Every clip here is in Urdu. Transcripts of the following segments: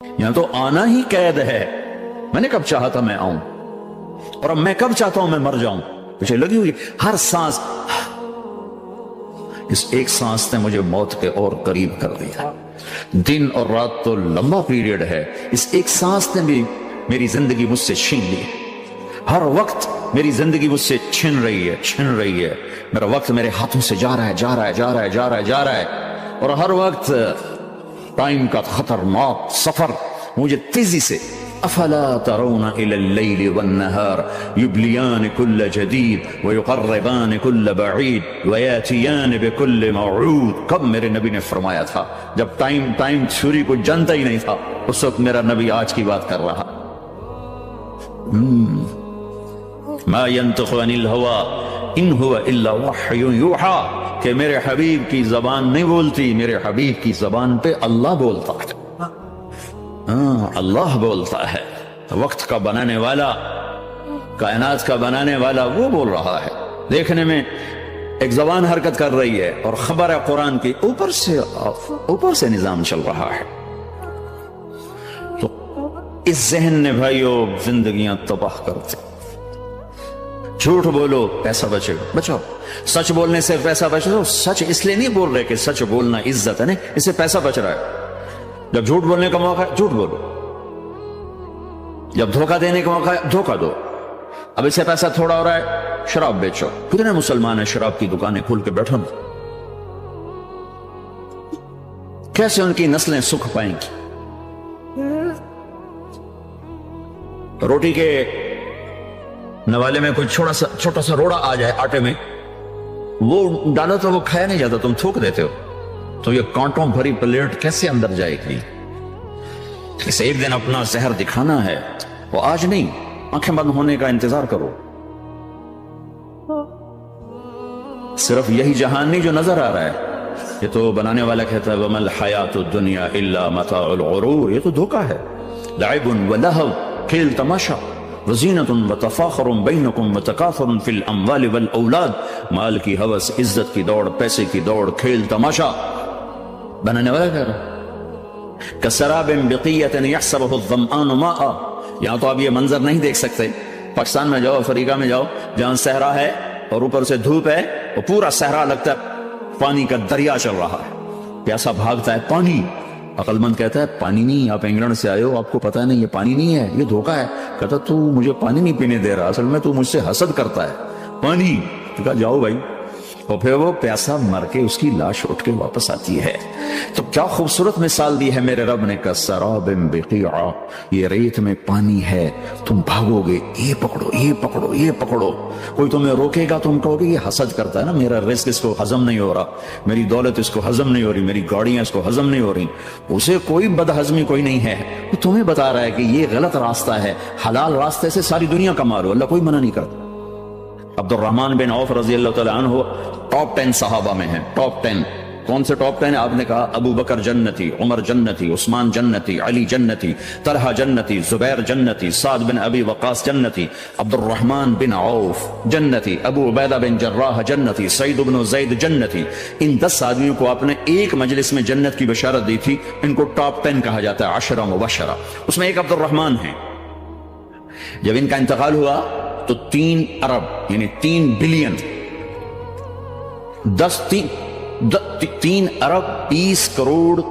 یہاں تو آنا ہی قید ہے. میں نے کب چاہا تھا میں آؤں، اور اب میں کب چاہتا ہوں میں مر جاؤں. پیچھے لگی ہوئی ہر سانس، اس ایک سانس نے مجھے موت کے اور قریب کر دیا. دن اور رات تو لمبا پیریڈ ہے، اس ایک سانس نے بھی میری زندگی مجھ سے چھین لی. ہر وقت میری زندگی مجھ سے چھن رہی ہے. میرا وقت میرے ہاتھوں سے جا رہا ہے، اور ہر وقت ٹائم کا خطرناک سفر مجھے تیزی سے. افلا ترون الى الليل والنهار يبليان كل جديد ويقربان كل بعيد وياتيان بكل موعود. کب میرے نبی نے فرمایا تھا؟ جب ٹائم تھیوری کو جانتا ہی نہیں تھا، اس وقت میرا نبی آج کی بات کر رہا. ما ينطق عن الهوى ان هو الا وحي يوحى، کہ میرے حبیب کی زبان نہیں بولتی، میرے حبیب کی زبان پہ اللہ بولتا ہے. اللہ بولتا ہے. وقت کا بنانے والا، کائنات کا بنانے والا وہ بول رہا ہے. دیکھنے میں ایک زبان حرکت کر رہی ہے اور خبر ہے قرآن کی اوپر سے نظام چل رہا ہے. تو اس ذہن نے بھائیو زندگیاں تباہ کرتے. جھوٹ بولو پیسہ بچے گا، بچاؤ. سچ بولنے سے پیسہ بچے گا. سچ اس لیے نہیں بول رہے کہ سچ بولنا عزت ہے، نہیں، اس سے پیسہ بچ رہا ہے. جب جھوٹ بولنے کا موقع ہے جھوٹ بولو، جب دھوکہ دینے کا موقع ہے دھوکہ دو. اب اس سے پیسہ تھوڑا ہو رہا ہے، شراب بیچو. کتنے مسلمان ہیں شراب کی دکانیں کھول کے بیٹھو؟ کیسے ان کی نسلیں سکھ پائیں گی؟ روٹی کے نوالے میں کوئی چھوٹا سا روڑا آ جائے آٹے میں، وہ ڈالو تو وہ کھایا نہیں جاتا، تم تھوک دیتے ہو. تو یہ کانٹوں بھری پلیٹ کیسے اندر جائے گی؟ اسے ایک دن اپنا زہر دکھانا ہے، وہ آج نہیں، آنکھیں بند ہونے کا انتظار کرو. صرف یہی جہان نہیں جو نظر آ رہا ہے. یہ تو بنانے والا کہتا ہے وَمَا الْحَيَاةُ الدُّنْيَا إِلَّا مَتَاعُ الْغُرُورِ. یہ تو دھوکہ ہے. لَعِبٌ وَلَهْوٌ، کھیل تماشا. وَزِينَةٌ وَتَفَاخُرٌ بَيْنَكُمْ وَتَكَاثُرٌ فِي الْأَمْوَالِ وَالْأَوْلَادِ. مال کی ہوس، عزت کی دوڑ، پیسے کی دوڑ، کھیل تماشا. بنانے والا کہہ رہا كَسَرَابٍ بِقِيَّةٍ يَحْسَبُهُ الظَّمْآنُ مَاءً. یہاں تو آپ یہ منظر نہیں دیکھ سکتے. پاکستان میں جاؤ، افریقہ میں جاؤ، جہاں صحرا ہے اور اوپر سے دھوپ ہے، وہ پورا صحرا لگتا ہے پانی کا دریا چل رہا ہے. پیاسا بھاگتا ہے پانی. عقل مند کہتا ہے پانی نہیں، آپ انگلینڈ سے آئے ہو، آپ کو پتہ نہیں یہ پانی نہیں ہے، یہ دھوکہ ہے. کہتا تو مجھے پانی نہیں پینے دے رہا، اصل میں تو مجھ سے حسد کرتا ہے. پانی. تو کہا جاؤ بھائی. اور پھر وہ پیاسا مر کے اس کی لاش اٹھ کے واپس آتی ہے. تو کیا خوبصورت مثال دی ہے میرے رب نے. کَسَرَابٍ بِقِيعَةٍ، یہ ریت میں پانی ہے، تم بھاگو گے، یہ پکڑو یہ پکڑو یہ پکڑو. کوئی تمہیں روکے گا، تم کہو گے یہ حسد کرتا ہے نا، میرا رزق اس کو ہضم نہیں ہو رہا، میری دولت اس کو ہضم نہیں ہو رہی، میری گاڑیاں اس کو ہضم نہیں ہو رہی. اسے کوئی بد ہضمی کوئی نہیں ہے، وہ تمہیں بتا رہا ہے کہ یہ غلط راستہ ہے، حلال راستے سے ساری دنیا کما لو، اللہ کوئی منع نہیں کرتا. عبد الرحمن بن عوف رضی اللہ تعالیٰ عنہ ٹاپ 10 صحابہ میں ہیں. ٹاپ 10 کون سے ٹاپ 10 ہے؟ آپ نے کہا ابو بکر جنتی، عمر جنتی، عثمان جنتی، علی جنتی، طلحہ جنتی، زبیر جنتی، سعد بن ابی وقاص جنتی، عبد الرحمن بن عوف جنتی، ابو عبیدہ بن جراح جنتی، سعید بن زید جنتی. ان 10 آدمیوں کو آپ نے ایک مجلس میں جنت کی بشارت دی تھی. ان کو ٹاپ 10 کہا جاتا ہے، 10 مبشرہ. اس میں ایک عبد الرحمن ہے. جب ان کا انتقال ہوا تو 3 ارب یعنی 3 بلین 3 ارب 20 کروڑ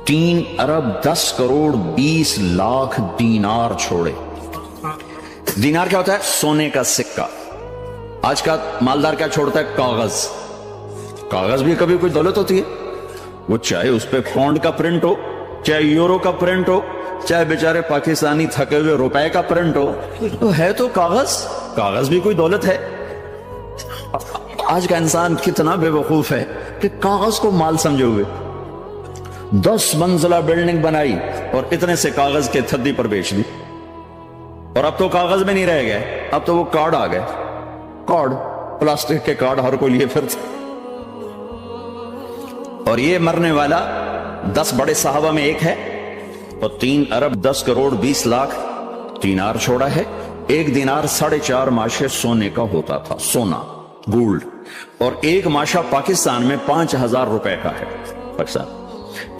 3 ارب 10 کروڑ 20 لاکھ دینار چھوڑے. دینار کیا ہوتا ہے؟ سونے کا سکہ. آج کا مالدار کیا چھوڑتا ہے؟ کاغذ. کاغذ بھی کبھی کوئی دولت ہوتی ہے، وہ چاہے اس پہ پاؤنڈ کا پرنٹ ہو، چاہے یورو کا پرنٹ ہو، چاہے بیچارے پاکستانی تھکے ہوئے روپے کا پرنٹ ہو، تو ہے تو کاغذ. کاغذ بھی کوئی دولت ہے. آج کا انسان کتنا بے وقوف ہے کہ کاغذ کو مال سمجھے ہوئے 10 منزلہ بلڈنگ بنائی اور اتنے سے کاغذ کے تھدی پر بیچ دی. اور اب تو کاغذ میں نہیں رہ گئے، اب تو وہ کارڈ آ گئے. کارڈ، پلاسٹک کے کارڈ ہر کوئی لیے پھرتا. اور یہ مرنے والا 10 بڑے صحابہ میں ایک ہے، اور 3 ارب 10 کروڑ 20 لاکھ دینار چھوڑا ہے. ایک دینار 4.5 ماشے سونے کا ہوتا تھا، سونا، گولڈ. اور ایک ماشا پاکستان میں 5000 روپے کا ہے. پاکستان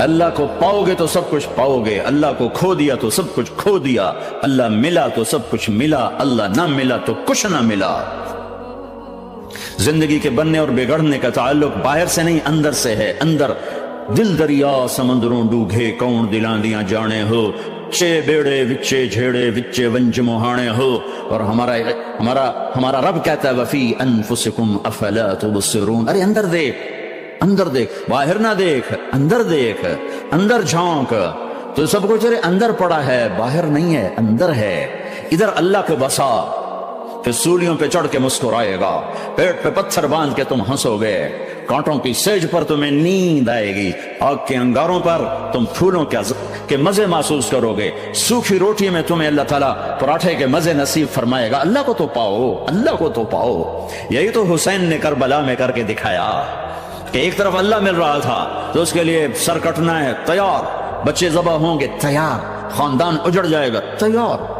اللہ کو پاؤ گے تو سب کچھ پاؤ گے، اللہ کو کھو دیا تو سب کچھ کھو دیا، اللہ ملا تو سب کچھ ملا، اللہ نہ ملا تو کچھ نہ ملا۔ زندگی کے بننے اور بگڑنے کا تعلق باہر سے نہیں اندر سے ہے۔ اندر دل دریا سمندروں ڈوگے کون دلاں دیاں جانے ہو، چے بیڑے وچے جھیڑے وچے ونج موہانے ہو، اور ہمارا رب کہتا ہے وفی انفسکم افلا تبصرون، ارے اندر دیکھ، اندر دیکھ، باہر نہ دیکھ، اندر دیکھ، اندر جھونک، تو سب کچھ تیرے اندر پڑا ہے، باہر نہیں ہے، اندر ہے۔ ادھر اللہ کو بسا، پھر سولیوں پہ چڑھ کے مسکرائے گا، پیٹ پہ پتھر باندھ کے تم ہنسو گے، کانٹوں کی سیج پر تمہیں نیند آئے گی، آگ کے انگاروں پر تم پھولوں کے مزے محسوس کرو گے، سوکھی روٹی میں تمہیں اللہ تعالیٰ پراٹھے کے مزے نصیب فرمائے گا۔ اللہ کو تو پاؤ، اللہ کو تو پاؤ۔ یہی تو حسین نے کربلا میں کر کے دکھایا کہ ایک طرف اللہ مل رہا تھا تو اس کے لیے سر کٹنا ہے تیار، بچے ذبح ہوں گے تیار، خاندان اجڑ جائے گا تیار،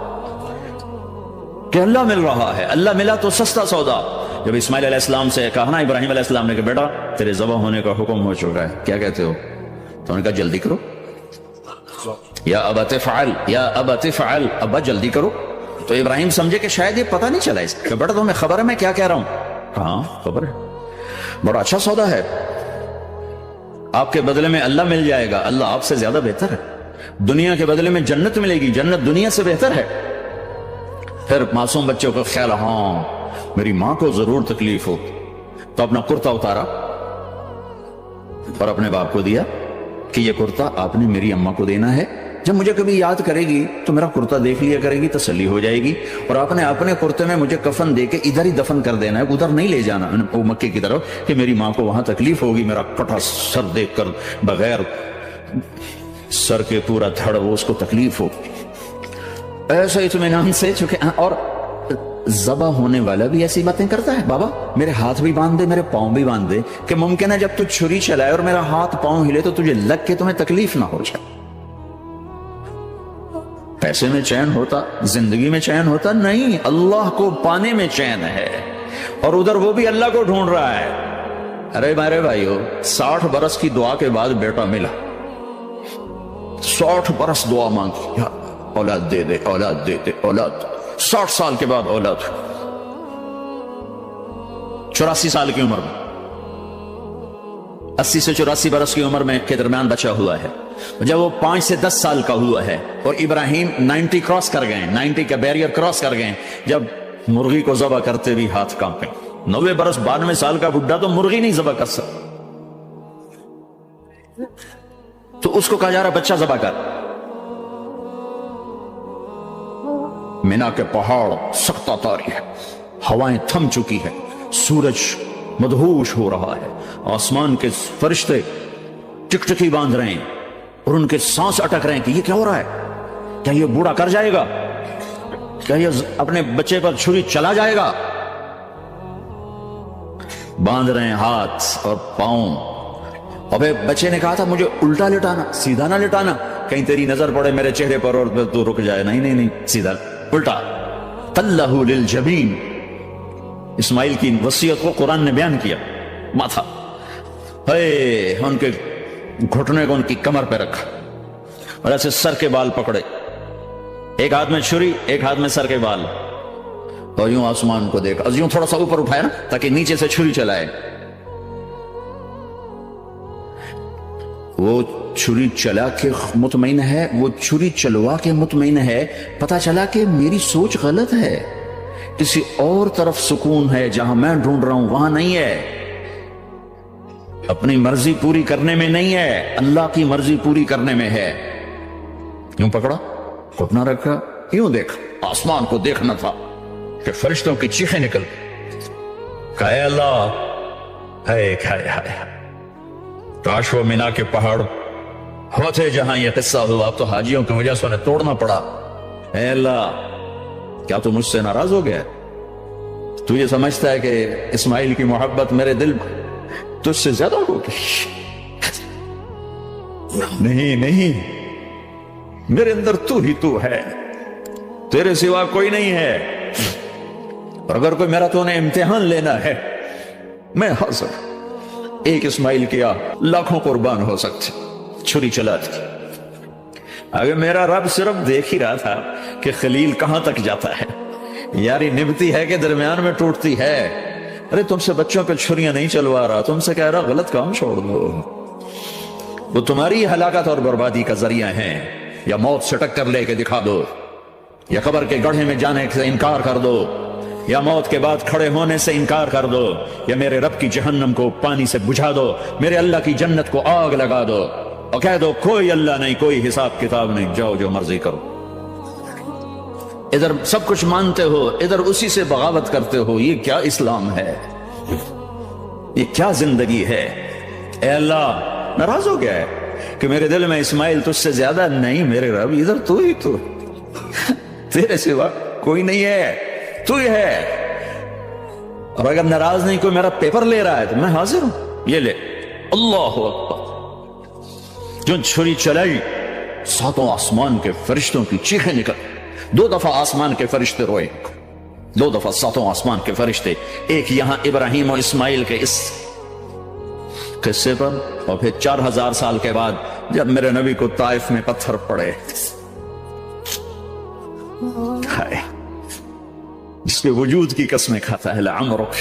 کہ اللہ مل رہا ہے۔ اللہ ملا تو سستا سودا۔ جب اسماعیل علیہ السلام سے کہا نا ابراہیم علیہ السلام نے کہ بیٹا تیرے ذبح ہونے کا حکم ہو چکا ہے، کیا کہتے ہو؟ تو انہوں نے کہا جلدی کرو، یا ابت افعل، یا ابت افعل، ابا جلدی کرو۔ تو ابراہیم سمجھے کہ شاید یہ پتہ نہیں چلا اس کہ بیٹا تمہیں خبر ہے میں کیا کہہ رہا ہوں؟ ہاں خبر ہے، بڑا اچھا سودا ہے، آپ کے بدلے میں اللہ مل جائے گا، اللہ آپ سے زیادہ بہتر ہے، دنیا کے بدلے میں جنت ملے گی، جنت دنیا سے بہتر ہے۔ پھر معصوم بچوں کا خیال، ہاں میری ماں کو ضرور تکلیف ہو، تو اپنا کرتا اتارا اور اپنے باپ کو دیا کہ یہ کرتا آپ نے میری اماں کو دینا ہے، جب مجھے کبھی یاد کرے گی تو میرا کرتا دیکھ لیا کرے گی، تسلی ہو جائے گی، اور آپ نے اپنے کرتے میں مجھے کفن دے کے ادھر ہی دفن کر دینا ہے، ادھر نہیں لے جانا مکے کی طرف کہ میری ماں کو وہاں تکلیف ہوگی، میرا کٹا سر دیکھ کر بغیر سر کے پورا دھڑ وہ اس کو تکلیف ہو۔ ایسے اطمینان سے چکے، اور ذبح ہونے والا بھی ایسی باتیں کرتا ہے، بابا میرے ہاتھ بھی باندھ دے، میرے پاؤں بھی باندھ دے، کہ ممکن ہے جب تو چھری چلائے اور میرا ہاتھ پاؤں ہلے تو تجھے لگ کے تمہیں تکلیف نہ ہو جائے۔ پیسے میں چین ہوتا، زندگی میں چین ہوتا نہیں، اللہ کو پانے میں چین ہے، اور ادھر وہ بھی اللہ کو ڈھونڈ رہا ہے۔ ارے میرے بھائیو، 60 برس کی دعا کے بعد بیٹا ملا، 60 برس دعا مانگی، اولاد دے دے، اولاد دے دے، اولاد، 60 سال کے بعد اولاد، 84 سال کی عمر میں، 80 سے 84 برس کی عمر میں کے درمیان بچا ہوا ہے۔ جب وہ 5 سے 10 سال کا ہوا ہے اور ابراہیم 90 کراس کر گئے، 90 کا بیریئر کراس کر گئے، جب مرغی کو ذبح کرتے بھی ہاتھ کانپے، 90 برس 92 سال کا بڈھا تو مرغی نہیں ذبح کر سکتا، تو اس کو کہا جا رہا بچہ ذبح کر۔ مینا کے پہاڑ سختہ تاری ہے، ہوائیں تھم چکی ہے، سورج مدہوش ہو رہا ہے، آسمان کے فرشتے ٹکٹکی باندھ رہے ہیں اور ان کے سانس اٹک رہے ہیں کہ یہ کیا ہو رہا ہے، کیا یہ بوڑھا کر جائے گا، کیا یہ اپنے بچے پر چھری چلا جائے گا؟ باندھ رہے ہیں ہاتھ اور پاؤں۔ اب بچے نے کہا تھا مجھے الٹا لٹانا، سیدھا نہ لٹانا، کہیں تیری نظر پڑے میرے چہرے پر اور تو رک جائے۔ نہیں نہیں نہیں، سیدھا، الٹا۔ تلہ للجبین، اسماعیل کی وصیت کو قرآن نے بیان کیا، ماتھا ان کے گھٹنے کو ان کی کمر پہ رکھا اور ایسے سر کے بال پکڑے، ایک ہاتھ میں چھری، ایک ہاتھ میں سر کے بال، اور یوں آسمان کو دیکھا، یوں تھوڑا سا اوپر اٹھایا نا تاکہ نیچے سے چھری چلائے۔ وہ چھری چلا کے مطمئن ہے، وہ چھری چلوا کے مطمئن ہے، پتا چلا کہ میری سوچ غلط ہے، کسی اور طرف سکون ہے، جہاں میں ڈھونڈ رہا ہوں وہاں نہیں ہے، اپنی مرضی پوری کرنے میں نہیں ہے، اللہ کی مرضی پوری کرنے میں ہے۔ یوں پکڑا، گھٹنا رکھا، یوں دیکھا، آسمان کو دیکھنا تھا کہ فرشتوں کی چیخیں نکل، کہا اے اللہ، ہائے ہائے ہائے، کاش وہ مینا کے پہاڑ ہوتے جہاں یہ قصہ ہوا، اب تو حاجیوں کی وجہ سے انہیں توڑنا پڑا۔ اے اللہ، کیا تو مجھ سے ناراض ہو گیا؟ تو یہ سمجھتا ہے کہ اسماعیل کی محبت میرے دل تجھ سے زیادہ ہوگی؟ نہیں نہیں، میرے اندر تو ہی تو ہے، تیرے سوا کوئی نہیں ہے، اور اگر کوئی میرا تو نے امتحان لینا ہے میں حاضر۔ ایک اسماعیل کیا لاکھوں قربان ہو سکتے، چھری چلاتی. اگر میرا رب صرف دیکھ ہی رہا تھا کہ خلیل کہاں تک جاتا ہے، یاری نبھتی ہے کہ درمیان میں ٹوٹتی ہے. ارے تم سے بچوں پہ چھریاں نہیں چلوا رہا، تم سے کہہ رہا غلط کام چھوڑ دو. وہ تمہاری ہلاکت اور بربادی کا ذریعہ ہیں. یا موت سے ٹکر لے کے دکھا دو، یا قبر کے گڑھے میں جانے سے انکار کر دو، یا موت کے بعد کھڑے ہونے سے انکار کر دو، یا میرے رب کی جہنم کو پانی سے بجھا دو، میرے اللہ کی جنت کو آگ لگا دو اور کہہ دو کوئی اللہ نہیں، کوئی حساب کتاب نہیں، جاؤ جو مرضی کرو. ادھر سب کچھ مانتے ہو، ادھر اسی سے بغاوت کرتے ہو. یہ کیا اسلام ہے؟ یہ کیا زندگی ہے؟ اے اللہ ناراض ہو گیا ہے کہ میرے دل میں اسماعیل تجھ سے زیادہ نہیں میرے رب، ادھر تو ہی تو، تیرے سوا کوئی نہیں ہے، تو ہی ہے. اور اگر ناراض نہیں کوئی میرا پیپر لے رہا ہے تو میں حاضر ہوں، یہ لے. اللہ اکبر. جو چھری چلائی ساتوں آسمان کے فرشتوں کی چیخیں نکل. 2 دفعہ آسمان کے فرشتے روئے، 2 دفعہ ساتوں آسمان کے فرشتے. ایک یہاں ابراہیم اور اسماعیل کے اس قصے پر، اور پھر 4000 سال کے بعد جب میرے نبی کو طائف میں پتھر پڑے. جس کے وجود کی قسمیں کھاتا ہے لعمرک،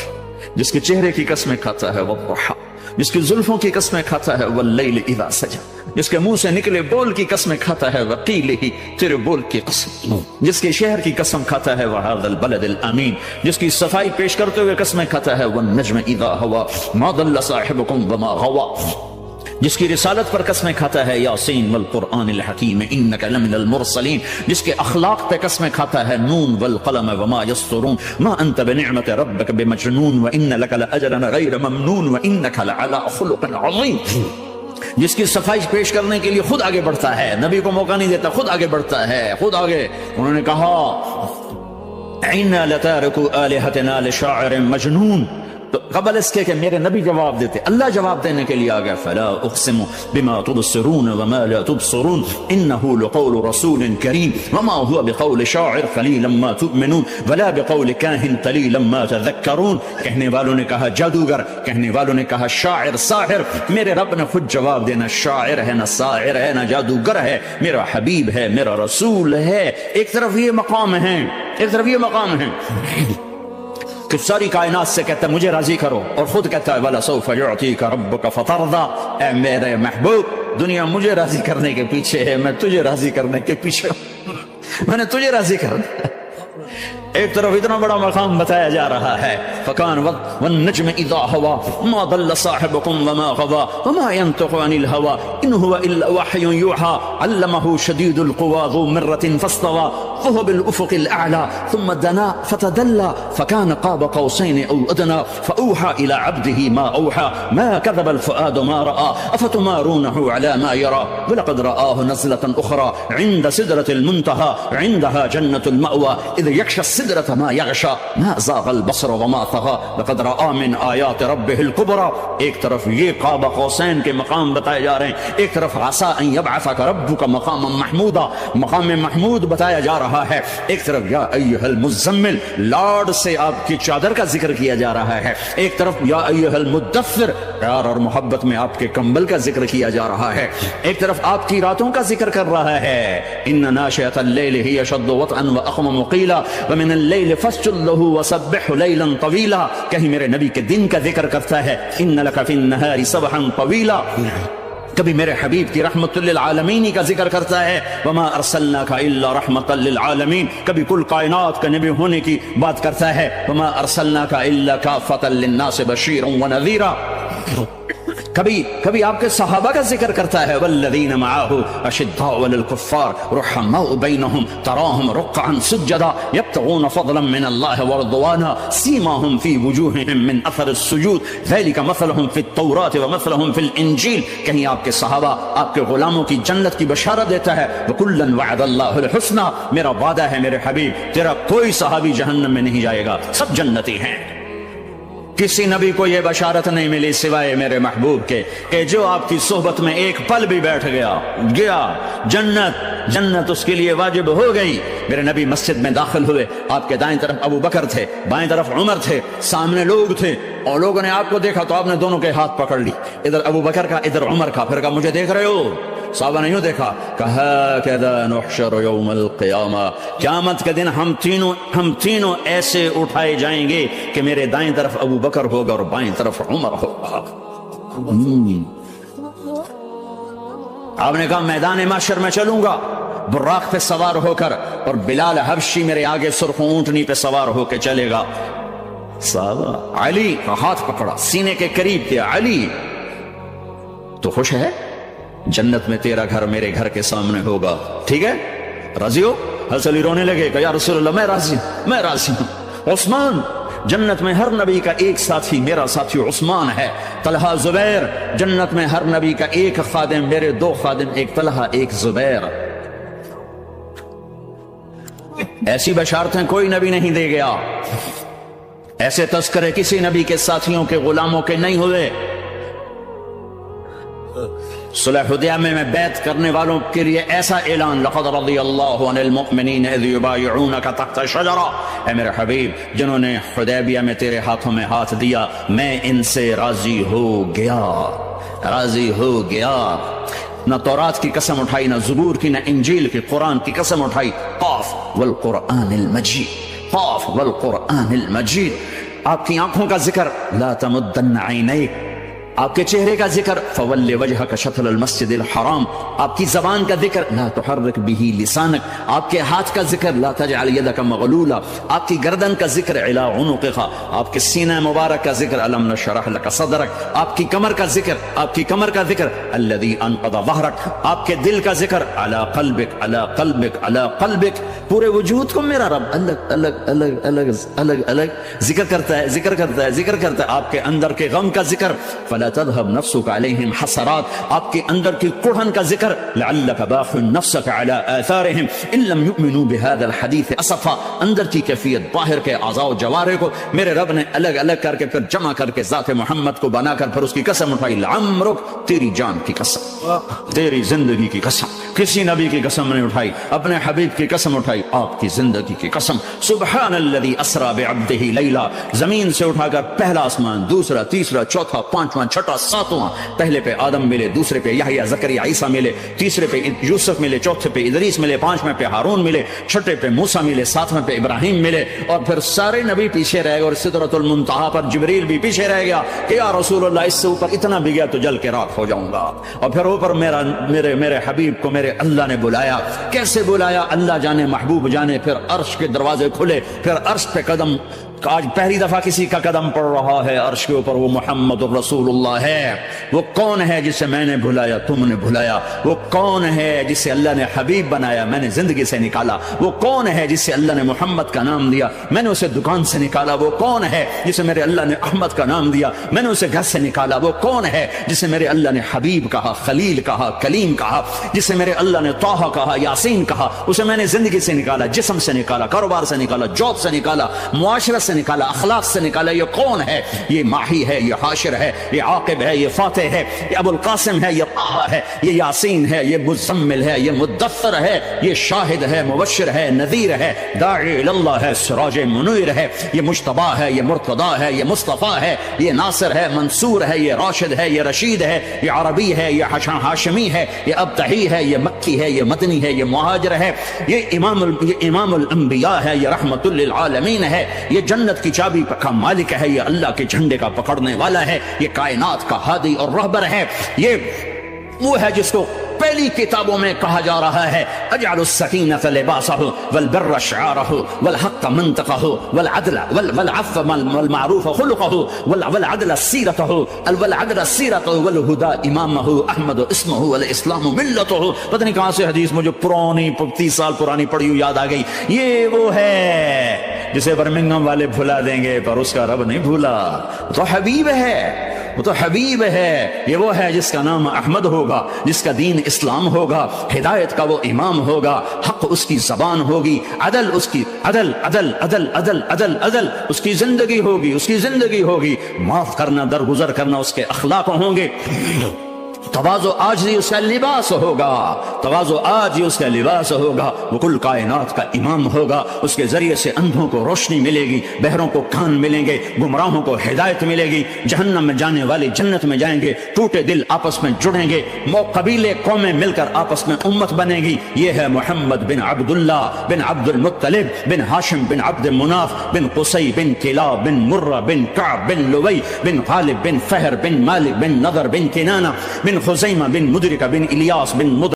جس کے چہرے کی قسمیں کھاتا ہے والضحى، جس کی زلفوں کی قسمیں کھاتا ہے واللیل اذا سجى، جس کے منہ سے نکلے بول کی قسمیں کھاتا ہے وقیلہ، تیرے بول کی قسم، جس کے شہر کی قسم کھاتا ہے وهذا البلد الامین، جس کی صفائی پیش کرتے ہوئے قسمیں کھاتا ہے والنجم اذا هوى ما ضل صاحبكم وما غوى، جس کی رسالت پر قسمیں کھاتا ہے یاسین والقرآن الحکیم انک لمن المرسلین، جس کے اخلاق پہ قسمیں کھاتا ہے نون والقلم وما یسطرون ما انت بنعمت ربک بمجنون وان لک لاجرا غیر ممنون وانک لعلی خلق عظیم، جس کی صفائی پیش کرنے کے لیے خود آگے بڑھتا ہے، نبی کو موقع نہیں دیتا، خود آگے بڑھتا ہے، خود آگے. انہوں نے کہا انا لتارکو آلہتنا لشاعر مجنون، تو قبل اس کے کہ میرے نبی جواب دیتے، اللہ جواب دینے کے لیے آ گیا. فلا اقسم بما تبصرون وما لا تبصرون انه لقول رسول کریم وما هو بقول شاعر قلیلا ما تؤمنون ولا بقول کاہن قلیلا ما تذکرون. کہنے والوں نے کہا جادوگر، کہنے والوں نے کہا شاعر ساحر. میرے رب نے خود جواب دینا شاعر ہے، نہ ساحر ہے، نہ جادوگر ہے، میرا حبیب ہے، میرا رسول ہے. ایک طرف یہ مقام ہے، ایک طرف یہ مقام ہے کہ ساری کائنات سے کہتا ہے مجھے راضی کرو، اور خود کہتا ہے وَلَسَوْفَ يُعْطِيكَ رَبُّكَ فَتَرْضَىٰ، اے میرے محبوب دنیا مجھے راضی کرنے کے پیچھے ہے، میں تجھے راضی کرنے کے پیچھے ہوں، میں نے تجھے راضی کرنا. ایک طرف اتنا بڑا مقام بتایا جا رہا ہے فَكَانَ وَالنَّجْمِ إِذَا هَوَىٰ مَا ضَلَّ صَاحِبُكُمْ وَمَا غَوَىٰ وَمَا يَنطِقُ عَنِ الْهَوَىٰ إِنْ هُوَ إِلَّا وَحْيٌ يُوحَىٰ عَلَّمَهُ شَدِيدُ الْقُوَىٰ ذُو مِرَّةٍ فَاسْتَوَىٰ وَهُوَ بِالْأُفُقِ الْأَعْلَىٰ ثُمَّ دَنَا فَتَدَلَّىٰ فَكَانَ قَابَ قَوْسَيْنِ أَوْ أَدْنَىٰ فَأَوْحَىٰ إِلَىٰ عَبْدِهِ مَا أَوْحَىٰ مَا كَذَبَ الْفُؤَادُ مَا رَأَىٰ أَفَتُمَارُونَهُ عَلَىٰ مَا يَرَىٰ وَلَقَدْ رَآهُ نَزْلَةً أُخْرَىٰ عِندَ سِدْرَةِ الْمُنتَهَىٰ عِندَهَا جَنَّةُ الْمَأْوَىٰ إِذْ يَغْشَى السِّدْرَةَ مَا يَغْشَىٰ ما زاغ البصر وما طغى لقد رأى من آیات ربه الكبرى. ایک طرف یہ قاب قوسین کے مقام بتائے جا رہے ہیں، ایک طرف عسى ان يبعثك ربك مقاما محمودا، مقام محمود بتایا جا رہا ہے. ایک طرف یا ایھا المزمل، لاڈ سے آپ کی چادر کا ذکر کیا جا رہا ہے. ایک طرف یا ایھا المدثر، پیار اور محبت میں آپ کے کمبل کا ذکر کیا جا رہا ہے. ایک طرف آپ کی راتوں کا ذکر کر رہا ہے ان ناشئة الليل هي اشد وطئا واقوم قیلا ومن الليل فاسجد له وسبح لیلا طویلا. کہیں میرے نبی کے دن کا ذکر کرتا ہے ان لک فی النہار سبحا طویلا. کبھی میرے حبیب کی رحمت للعالمین کا ذکر کرتا ہے وما ارسلناک الا رحمتا للعالمین. کبھی کل کائنات کا نبی ہونے کی بات کرتا ہے وما ارسلناک الا کافتا للناس بشیرا ونذیرا. کبھی آپ کے صحابہ کا ذکر کرتا ہے والذین معه اشداء علی الکفار رحماء بینہم تراہم رکعا سجدا یبتغون فضلا من اللہ ورضوانا سیماہم فی وجوہہم من اثر السجود ذلک مثلہم فی التوراۃ ومثلہم فی الانجیل. کہیں آپ کے صحابہ آپ کے غلاموں کی جنت کی بشارت دیتا ہے وکلا وعد اللہ الحسنى. میرا وعدہ ہے میرے حبیب تیرا کوئی صحابی جہنم میں نہیں جائے گا، سب جنتی ہیں. کسی نبی کو یہ بشارت نہیں ملی سوائے میرے محبوب کے کہ جو آپ کی صحبت میں ایک پل بھی بیٹھ گیا جنت اس کے لیے واجب ہو گئی. میرے نبی مسجد میں داخل ہوئے، آپ کے دائیں طرف ابو بکر تھے، بائیں طرف عمر تھے، سامنے لوگ تھے، اور لوگوں نے آپ کو دیکھا تو آپ نے دونوں کے ہاتھ پکڑ لی، ادھر ابو بکر کا ادھر عمر کا. پھر کہا مجھے دیکھ رہے ہو؟ صحابہ نے یوں دیکھا کہا کذا نحشر یوم القیامہ، قیامت کے دن ہم تینوں ایسے اٹھائے جائیں گے کہ میرے دائیں طرف ابو بکر ہوگا اور بائیں طرف عمر ہوگا۔ آپ نے کہا میدان محشر میں چلوں گا براق پہ سوار ہو کر، اور بلال حبشی میرے آگے سرخ اونٹنی پہ سوار ہو کے چلے گا۔ صحابہ علی کا ہاتھ پکڑا، سینے کے قریب کیا، علی تو خوش ہے؟ جنت میں تیرا گھر میرے گھر کے سامنے ہوگا، ٹھیک ہے؟ راضی ہو؟ حضرت علی رونے لگے کہ یا رسول اللہ میں راضی ہوں۔ عثمان، جنت میں ہر نبی کا ایک ساتھی میرا ساتھی عثمان ہے۔ طلحہ، زبیر، جنت میں ہر نبی کا ایک خادم میرے دو خادم، ایک طلحہ ایک زبیر۔ ایسی بشارتیں کوئی نبی نہیں دے گیا، ایسے تذکرے کسی نبی کے ساتھیوں کے غلاموں کے نہیں ہوئے۔ صلح حدیبیہ میں بیعت کرنے والوں کے لیے ایسا اعلان، لقد رضی اللہ عن المؤمنین اذ یبایعونک تحت الشجرہ، اے میرے حبیب جنہوں نے حدیبیہ میں تیرے ہاتھوں میں ہاتھ دیا میں ان سے راضی ہو گیا، راضی ہو گیا۔ نہ تورات کی قسم اٹھائی، نہ زبور کی، نہ انجیل کی، قرآن کی قسم اٹھائی۔ قاف والقرآن المجید، قاف والقرآن المجید۔ آپ کی آنکھوں کا ذکر لا تمدن عینیک، آپ کے چہرے کا ذکر فول وجہک شطر المسجد الحرام، آپ کی زبان کا ذکر لا تحرک بہ لسانک، آپ کے ہاتھ کا ذکر لا تجعل یدک مغلولہ، آپ کی گردن کا ذکر الی عنقک، آپ کے سینہ مبارک کا ذکر الم نشرح لک صدرک، آپ کی کمر کا ذکر، آپ کی کمر کا ذکر الذی انقض ظہرک، آپ کے دل کا ذکر علی قلبک علی قلبک علی قلبک۔ پورے وجود کو میرا رب الگ الگ الگ الگ الگ الگ ذکر کرتا ہے، ذکر کرتا ہے، ذکر کرتا ہے۔ آپ کے اندر کے غم کا ذکر فلا تذهب نفسك عليهم حسرات، آپ کے اندر کی کڑھن کا ذکر لعلك باخع نفسك على آثارهم ان لم يؤمنوا بهذا الحديث اسفا، اندر کی کیفیت باہر کے اعضاء و جوارح کو میرے رب نے الگ الگ کر کے پھر جمع کر کے ذات محمد کو بنا کر پھر اس کی قسم اٹھائی، لعمرک، تیری جان کی قسم، تیری زندگی کی قسم۔ کسی نبی کی قسم نہیں اٹھائی، اپنے حبیب کی قسم اٹھائی، آپ کی زندگی کی قسم۔ سبحان الذي اسرى بعبده ليلا، زمین سے اٹھا کر پہلا آسمان، دوسرا، تیسرا، چوتھا، پانچواں، چھٹا، ساتواں، پہلے پہ آدم ملے، دوسرے پہ یحییٰ، زکریا، عیسیٰ ملے، تیسرے پہ یوسف ملے، چوتھے پہ ادریس ملے، پانچویں پہ ہارون ملے، چھٹے پہ موسیٰ ملے، ساتویں پہ ابراہیم ملے، اور پھر سارے نبی پیچھے رہ گئے، اور سدرۃ المنتہا پر جبریل بھی پیچھے رہ گیا کہ یا رسول اللہ اس سے اوپر اتنا بھی گیا تو جل کے راکھ ہو جاؤں گا۔ اور پھر اوپر میرے حبیب کو میرے اللہ نے بلایا، کیسے بلایا اللہ جانے، محبوب جانے۔ پھر عرش کے دروازے کھلے، پھر عرش پہ قدم، آج پہلی دفعہ کسی کا قدم پڑ رہا ہے عرش کے اوپر، وہ محمد الرسول اللہ ہے۔ وہ کون ہے جسے میں نے بلایا، تم نے بلایا؟ وہ کون ہے جسے اللہ نے حبیب بنایا، میں نے زندگی سے نکالا؟ وہ کون ہے جسے اللہ نے محمد کا نام دیا، میں نے اسے دکان سے نکالا؟ وہ کون ہے جسے میرے اللہ نے احمد کا نام دیا، میں نے اسے گھر سے نکالا؟ وہ کون ہے جسے میرے اللہ نے حبیب کہا، خلیل کہا، کلیم کہا، جسے میرے اللہ نے طٰہٰ کہا، یاسین کہا؟ اسے میں نے زندگی سے نکالا، جسم سے نکالا، کاروبار سے نکالا، جاب سے نکالا، معاشرت سے نکالا، اخلاق سے نکالا۔ یہ کون ہے؟ یہ ماہی ہے، یہ حاشر ہے، یہ عاقب ہے، یہ فاتح ہے، یہ ابو القاسم ہے، یہ طٰہٰ ہے، یہ یاسین ہے، یہ مزمل ہے، یہ مدثر ہے، یہ شاہد ہے، مبشر ہے، نذیر ہے، داعی اللہ ہے، سراج منیر ہے، یہ مجتبیٰ ہے، یہ مرتضیٰ ہے، یہ مصطفیٰ ہے، یہ ناصر ہے، منصور ہے، یہ راشد ہے، یہ رشید ہے، یہ عربی ہے، یہ ہاشمی ہے، یہ ابتحی ہے، یہ مکی ہے، یہ مدنی ہے، یہ مہاجر ہے، یہ امام الانبیاء ہے، یہ رحمت للعالمین ہے، یہ جنت کی چابی کا مالک ہے، یہ اللہ کے جھنڈے کا پکڑنے والا ہے، یہ کائنات کا ہادی اور رہبر ہے، یہ وہ ہے جس کو پہلی کتابوں میں کہا جا رہا ہے اجعل السکینۃ لباسہ والبر شعارہ والحق منطقہ والعفو والمعروف خلقہ والعدل سیرتہ والہدى امامہ احمد اسمہ والاسلام ملتہ۔ پتہ نہیں کہاں سے حدیث مجھے پرانی 30 سال پرانی پڑھی ہوئی یاد آ گئی۔ یہ وہ ہے جسے برمنگھم والے بھلا دیں گے پر اس کا رب نہیں بھولا، تو حبیب ہے، وہ تو حبیب ہے۔ یہ وہ ہے جس کا نام احمد ہوگا، جس کا دین اسلام ہوگا، ہدایت کا وہ امام ہوگا، حق اس کی زبان ہوگی، عدل اس کی عدل عدل عدل عدل عدل عدل اس کی زندگی ہوگی، اس کی زندگی ہوگی، معاف کرنا، درگزر کرنا اس کے اخلاق ہوں گے۔ تواضع آج ہی اس کا لباس ہوگا، تواضع آج ہی اس کا لباس ہوگا، وہ کل کائنات کا امام ہوگا، اس کے ذریعے سے اندھوں کو روشنی ملے گی، بہروں کو کان ملیں گے، گمراہوں کو ہدایت ملے گی، جہنم میں جانے والے جنت میں جائیں گے، ٹوٹے دل آپس میں جڑیں گے، قبیلے قومیں مل کر آپس میں امت بنے گی۔ یہ ہے محمد بن عبداللہ بن عبد المطلب بن ہاشم بن عبد مناف بن قصی بن کلاب بن مرہ بن کعب بن لوی بن غالب بن فہر بن مالک بن نضر بن کنانہ بن خزیمہ بن مدرکہ بن الیاس بن مدر